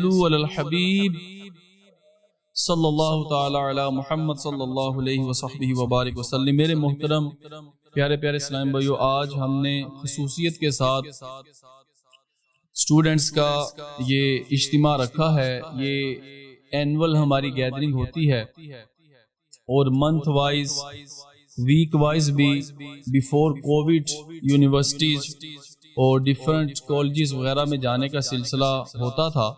صلو علی الحبیب صلی اللہ تعالی علی محمد صلی اللہ علیہ وصحبہ وبارک وسلم۔ میرے محترم پیارے پیارے اسلام بھائیو، آج ہم نے خصوصیت کے ساتھ اسٹوڈنٹس کا یہ اجتماع رکھا ہے۔ یہ اینول ہماری گیدرنگ ہوتی ہے اور منتھ وائز ویک وائز بھی بیفور کووڈ یونیورسٹیز اور ڈیفرنٹ کالجز وغیرہ میں جانے کا سلسلہ ہوتا تھا،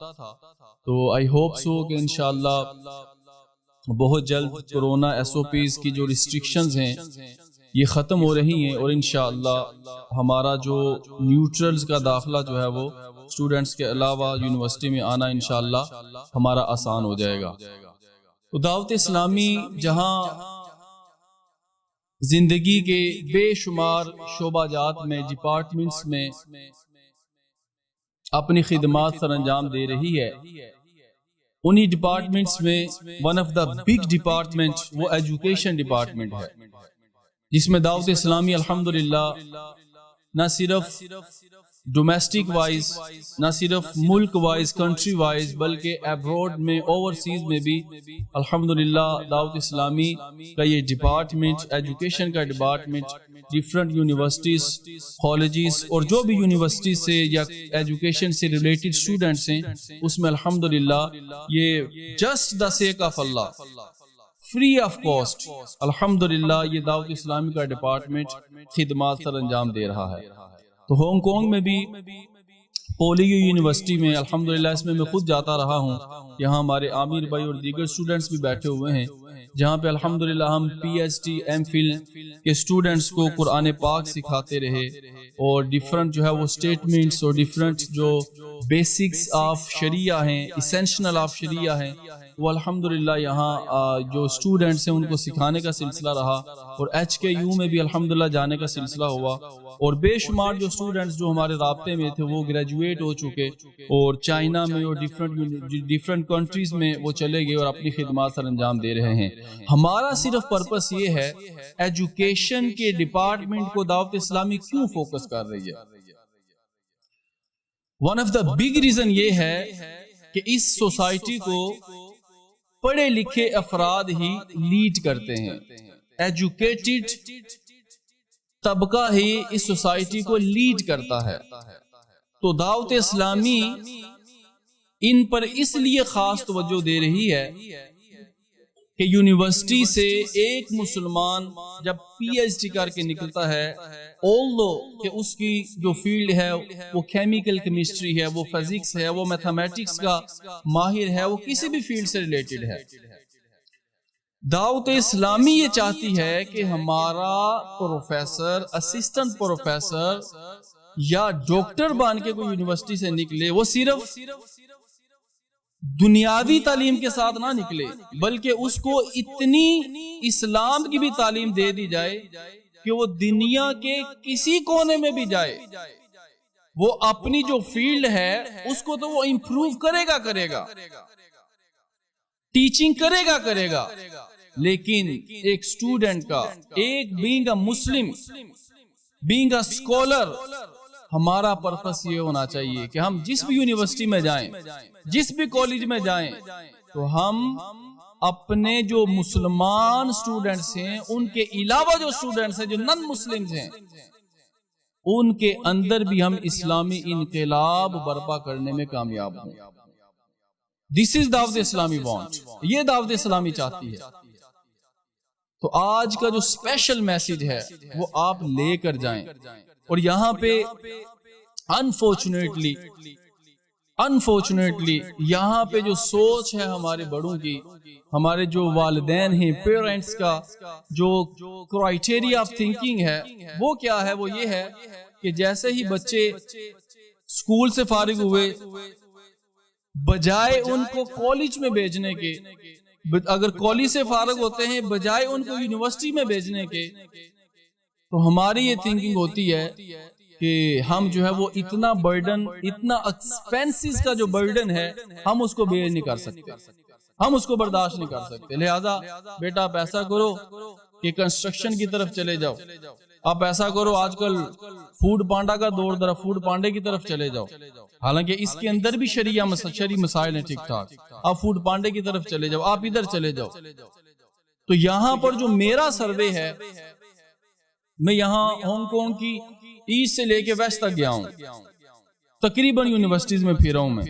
تو آئی ہوپ سو کہ انشاءاللہ بہت جلد کرونا ایس او پیز کی جو ریسٹرکشنز ہیں یہ ختم ہو رہی ہیں، اور انشاءاللہ ہمارا جو نیوٹرلز کا داخلہ جو ہے وہ اسٹوڈنٹس کے علاوہ یونیورسٹی میں آنا انشاءاللہ ہمارا آسان ہو جائے گا۔ تو دعوت اسلامی جہاں زندگی کے بے شمار شعبہ جات میں ڈپارٹمنٹس میں اپنی خدمات سر انجام دے رہی ہے، انہی ڈپارٹمنٹس میں one of the big department وہ ایجوکیشن ڈپارٹمنٹ ہے، جس میں دعوت اسلامی الحمدللہ نہ صرف ڈومیسٹک وائز، نہ صرف ملک وائز کنٹری وائز، بلکہ ایبروڈ میں اوورسیز میں بھی الحمدللہ دعوت اسلامی کا یہ ڈپارٹمنٹ، ایجوکیشن کا ڈپارٹمنٹ ڈیفرنٹ یونیورسٹیز، کالجز اور جو بھی یونیورسٹی سے یا ایجوکیشن سے ریلیٹڈ اسٹوڈنٹس ہیں، اس میں الحمدللہ یہ just the sake of Allah, free of cost, الحمدللہ یہ دعوت اسلامی کا ڈپارٹمنٹ خدمات سر انجام دے رہا ہے۔ تو ہانگ کانگ میں بھی پولیو یونیورسٹی میں الحمدللہ اس میں خود جاتا رہا ہوں، یہاں ہمارے عامر بھائی اور دیگر اسٹوڈنٹس بھی بیٹھے ہوئے ہیں، جہاں پہ الحمدللہ ہم P H D M phil کے اسٹوڈنٹس کو قرآن پاک سکھاتے رہے، اور ڈیفرنٹ جو ہے وہ اسٹیٹمنٹس اور ڈیفرنٹ جو بیسکس آف شریعہ ہیں، اسینشنل آف شریعہ ہیں، وہ الحمدللہ یہاں جو اسٹوڈنٹس ہیں ان کو سکھانے کا سلسلہ رہا، اور ایچ کے یو میں بھی الحمدللہ جانے کا سلسلہ ہوا، اور بے شمار جو اسٹوڈنٹس جو ہمارے رابطے میں تھے وہ گریجویٹ ہو چکے، اور چائنا میں اور ڈیفرنٹ کنٹریز میں وہ چلے گئے اور اپنی خدمات سر انجام دے رہے ہیں۔ ہمارا صرف پرپس یہ ہے ایجوکیشن کے ڈپارٹمنٹ کو دعوت اسلامی کیوں فوکس کر رہی ہے؟ One of the big reason یہ ہے کہ اس سوسائٹی کو پڑھے لکھے افراد ہی لیڈ کرتے ہیں، ایجوکیٹڈ طبقہ ہی اس سوسائٹی کو لیڈ کرتا ہے۔ تو دعوت اسلامی ان پر اس لیے خاص توجہ دے رہی ہے کہ یونیورسٹی سے ایک مسلمان جب پی ایچ ڈی کر کے نکلتا ہے، although کہ اس کی جو فیلڈ ہے وہ کیمیکل کیمسٹری ہے، وہ فزکس ہے، وہ میتھمیٹکس کا ماہر ہے، وہ کسی بھی فیلڈ سے ریلیٹڈ ہے، دعوت اسلامی یہ چاہتی ہے کہ ہمارا پروفیسر، اسسٹنٹ پروفیسر یا ڈاکٹر بن کے کوئی یونیورسٹی سے نکلے، وہ صرف دنیاوی تعلیم کے ساتھ نہ نکلے، بلکہ اس کو اتنی اسلام کی بھی تعلیم دے دی جائے کہ وہ دنیا کے کسی کونے میں بھی جائے، وہ اپنی جو فیلڈ ہے اس کو تو وہ امپروو کرے گا، ٹیچنگ کرے گا، لیکن ایک اسٹوڈنٹ کا، ایک being a Muslim, being a scholar, ہمارا پرپس یہ ہونا چاہیے کہ ہم جس بھی یونیورسٹی میں جائیں، جس بھی کالج میں جائیں، تو ہم اپنے جو مسلمان اسٹوڈنٹس ہیں ان کے علاوہ جو اسٹوڈنٹس ہیں جو نن مسلمز ہیں، ان کے اندر بھی ہم اسلامی انقلاب برپا کرنے میں کامیاب ہوں۔ دس از دعوت اسلامی وانٹ، یہ دعوت اسلامی چاہتی ہے۔ تو آج کا جو اسپیشل میسج ہے وہ آپ لے کر جائیں، اور یہاں پہ انفارچونیٹلی یہاں پہ جو سوچ ہے ہمارے بڑوں کی، ہمارے جو والدین ہیں، پیرنٹس کا جو کرائیٹیریا آف تھنکنگ ہے وہ کیا ہے؟ وہ یہ ہے کہ جیسے ہی بچے اسکول سے فارغ ہوئے، بجائے ان کو کالج میں بھیجنے کے، اگر کالج سے فارغ ہوتے ہیں بجائے ان کو یونیورسٹی میں بھیجنے کے، تو ہماری یہ تھنکنگ ہوتی ہے کہ ہم جو ہے وہ اتنا برڈن، اتنا ایکسپینسز کا جو برڈن ہے ہم اس کو بیئر نہیں کر سکتے، ہم اس کو برداشت نہیں کر سکتے، لہذا بیٹا آپ ایسا کرو کہ کنسٹرکشن کی طرف چلے جاؤ، آپ ایسا کرو، آج کل فوڈ پانڈا کا دور، ذرا فوڈ پانڈے کی طرف چلے جاؤ، حالانکہ اس کے اندر بھی شرعی مسائل ہیں ٹھیک ٹھاک، آپ فوڈ پانڈے کی طرف چلے جاؤ، آپ ادھر چلے جاؤ. تو یہاں پر جو میرا سروے ہے، میں یہاں ہانگ کانگ کی ایسٹ سے لے کے ویسٹ تک گیا ہوں، تقریباً یونیورسٹیز میں پھرا ہوں میں.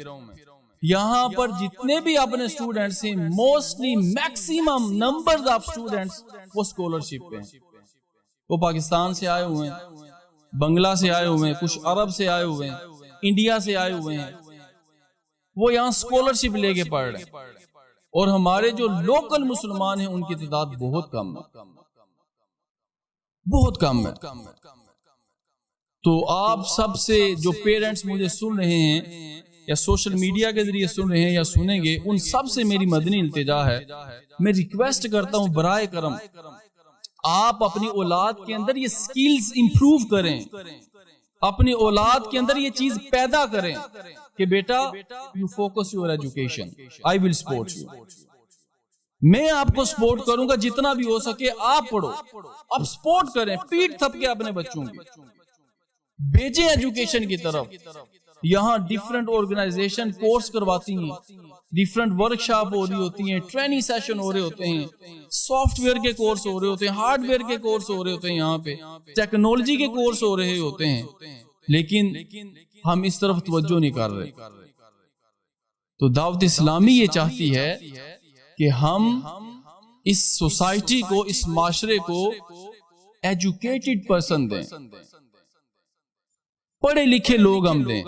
یہاں پر جتنے بھی اپنے اسٹوڈنٹس ہیں، mostly maximum numbers of students وہ اسکالرشپ پہ ہیں. وہ پاکستان سے آئے ہوئے ہیں، بنگلہ سے آئے ہوئے ہیں، کچھ عرب سے آئے ہوئے ہیں، انڈیا سے آئے ہوئے ہیں. وہ یہاں اسکالرشپ لے کے پڑھ رہے ہیں. اور ہمارے جو لوکل مسلمان ہیں ان کی تعداد بہت کم ہے، بہت کم ہے. تو آپ سب سے جو پیرنٹس مجھے سن رہے ہیں یا سوشل میڈیا کے ذریعے سن رہے ہیں یا سنیں گے، ان سب سے میری مدنی التجا ہے، میں ریکویسٹ کرتا ہوں برائے کرم آپ اپنی اولاد کے اندر یہ سکلز امپروو کریں، اپنی اولاد کے اندر یہ چیز پیدا کریں کہ بیٹا you focus your education, I will support you. میں آپ کو سپورٹ کروں گا جتنا بھی ہو سکے. آپ پڑھو، آپ سپورٹ کریں، پیٹ تھپ کے اپنے بچوں کی بھیجیں ایجوکیشن کی طرف. یہاں ڈیفرنٹ آرگنائزیشن کورس کرواتی ہیں، ڈیفرنٹ ورکشاپ ہو رہی ہوتی ہیں، ٹریننگ سیشن ہو رہے ہوتے ہیں، سافٹ ویئر کے کورس ہو رہے ہوتے ہیں، ہارڈ ویئر کے کورس ہو رہے ہوتے ہیں، یہاں پہ ٹیکنالوجی کے کورس ہو رہے ہوتے ہیں، لیکن ہم اس طرف توجہ نہیں کر رہے. تو دعوت اسلامی یہ چاہتی ہے کہ ہم اس سوسائٹی کو، اس معاشرے کو ایجوکیٹڈ پرسن دیں، پڑھے لکھے لوگ ہم دیں،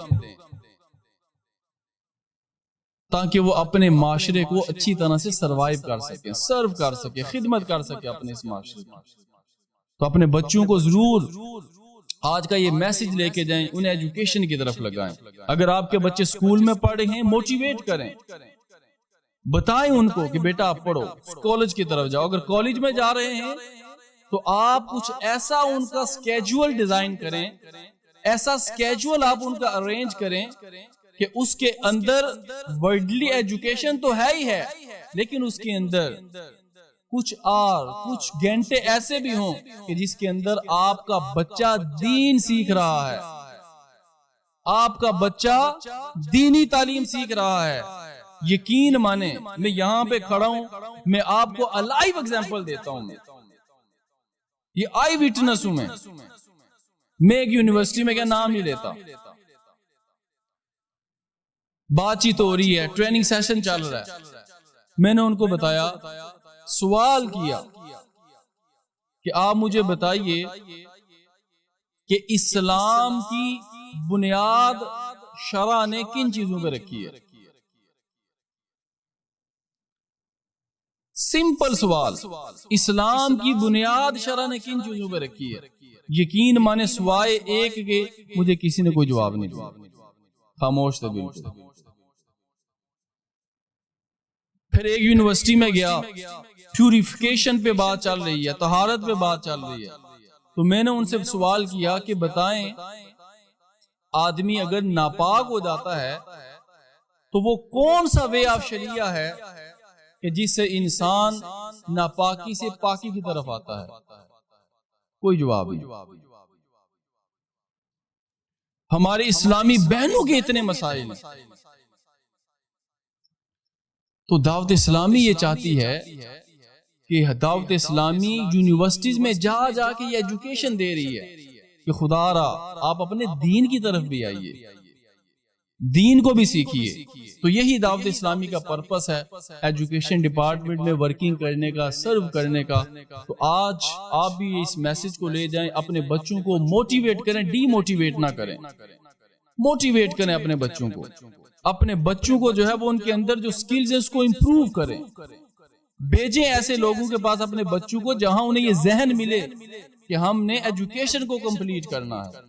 تاکہ وہ اپنے معاشرے کو اچھی طرح سے سروائیو کر سکیں، سرو کر سکیں، خدمت کر سکیں اپنے اس معاشرے میں. تو اپنے بچوں کو ضرور آج کا یہ میسج لے کے جائیں، انہیں ایجوکیشن کی طرف لگائیں. اگر آپ کے بچے سکول میں پڑھ رہے ہیں، موٹیویٹ کریں، بتائیں ان کو کہ بیٹا آپ پڑھو، کالج کی طرف جاؤ. اگر کالج میں جا رہے ہیں تو آپ کچھ ایسا ان کا سکیجول ڈیزائن کریں، ایسا سکیجول آپ ان کا ارینج کریں کہ اس کے اندر ورڈلی ایجوکیشن تو ہے ہی ہے، لیکن اس کے اندر کچھ گھنٹے ایسے بھی ہوں کہ جس کے اندر آپ کا بچہ دین سیکھ رہا ہے، آپ کا بچہ دینی تعلیم سیکھ رہا ہے. یقین مانے میں یہاں پہ کھڑا ہوں، میں آپ کو الائیو ایگزامپل دیتا ہوں، یہ آئی وٹنس ہوں میں ایک یونیورسٹی میں کیا نام نہیں لیتا، بات چیت ہو رہی ہے، ٹریننگ سیشن چل رہا ہے. میں نے ان کو بتایا، سوال کیا کہ آپ مجھے بتائیے کہ اسلام کی بنیاد شرع نے کن چیزوں پہ رکھی ہے. سمپل سوال، اسلام کی بنیاد شرع نے کن چیزوں پہ رکھی ہے. یقین مانے سوائے ایک کے مجھے کسی نے کوئی جواب نہیں دیا، خاموش تھے بالکل. پھر ایک یونیورسٹی میں گیا، پیوریفیکیشن پہ بات چل رہی ہے، طہارت پہ بات چل رہی ہے. تو میں نے ان سے سوال کیا کہ بتائیں آدمی اگر ناپاک ہو جاتا ہے تو وہ کون سا وے آف شریعہ ہے کہ جس سے انسان ناپاکی سے پاکی کی طرف آتا ہے. کوئی جواب نہیں. ہمارے اسلامی بہنوں کے اتنے مسائل ہیں. تو دعوت اسلامی یہ چاہتی ہے کہ دعوت اسلامی یونیورسٹیز میں جا جا کے یہ ایجوکیشن دے رہی ہے کہ خدا را آپ اپنے دین کی طرف بھی آئیے، دین کو بھی سیکھیے. تو یہی دعوت اسلامی کا پرپس ہے، ایجوکیشن ڈپارٹمنٹ میں ورکنگ کرنے کا، سرو کرنے کا. تو آج آپ بھی اس میسج کو لے جائیں، اپنے بچوں کو موٹیویٹ کریں، ڈی موٹیویٹ نہ کریں، موٹیویٹ کریں اپنے بچوں کو. اپنے بچوں کو جو ہے وہ ان کے اندر جو سکلز ہیں اس کو امپروو کریں. بھیجیں ایسے لوگوں کے پاس اپنے بچوں کو جہاں انہیں یہ ذہن ملے کہ ہم نے ایجوکیشن کو کمپلیٹ کرنا ہے،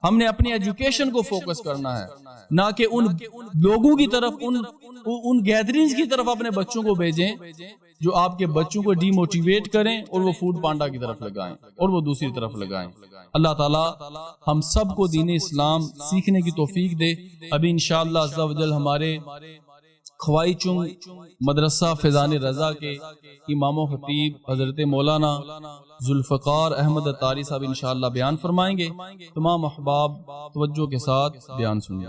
ہم نے اپنی ایجوکیشن کو فوکس کرنا ہے، نہ کہ ان لوگوں کی طرف، ان گیدرنگز کی طرف اپنے بچوں کو بھیجیں جو آپ کے بچوں کو ڈی موٹیویٹ کریں اور وہ فوڈ پانڈا کی طرف لگائیں اور وہ دوسری طرف لگائیں. اللہ تعالی ہم سب کو دین اسلام سیکھنے کی توفیق دے. ابھی انشاءاللہ عز و جل ہمارے خوائی چنگ مدرسہ فیضان رضا کے امام و خطیب حضرت مولانا ذوالفقار احمد اتاری صاحب انشاءاللہ بیان فرمائیں گے۔ تمام احباب توجہ کے ساتھ بیان سنیں۔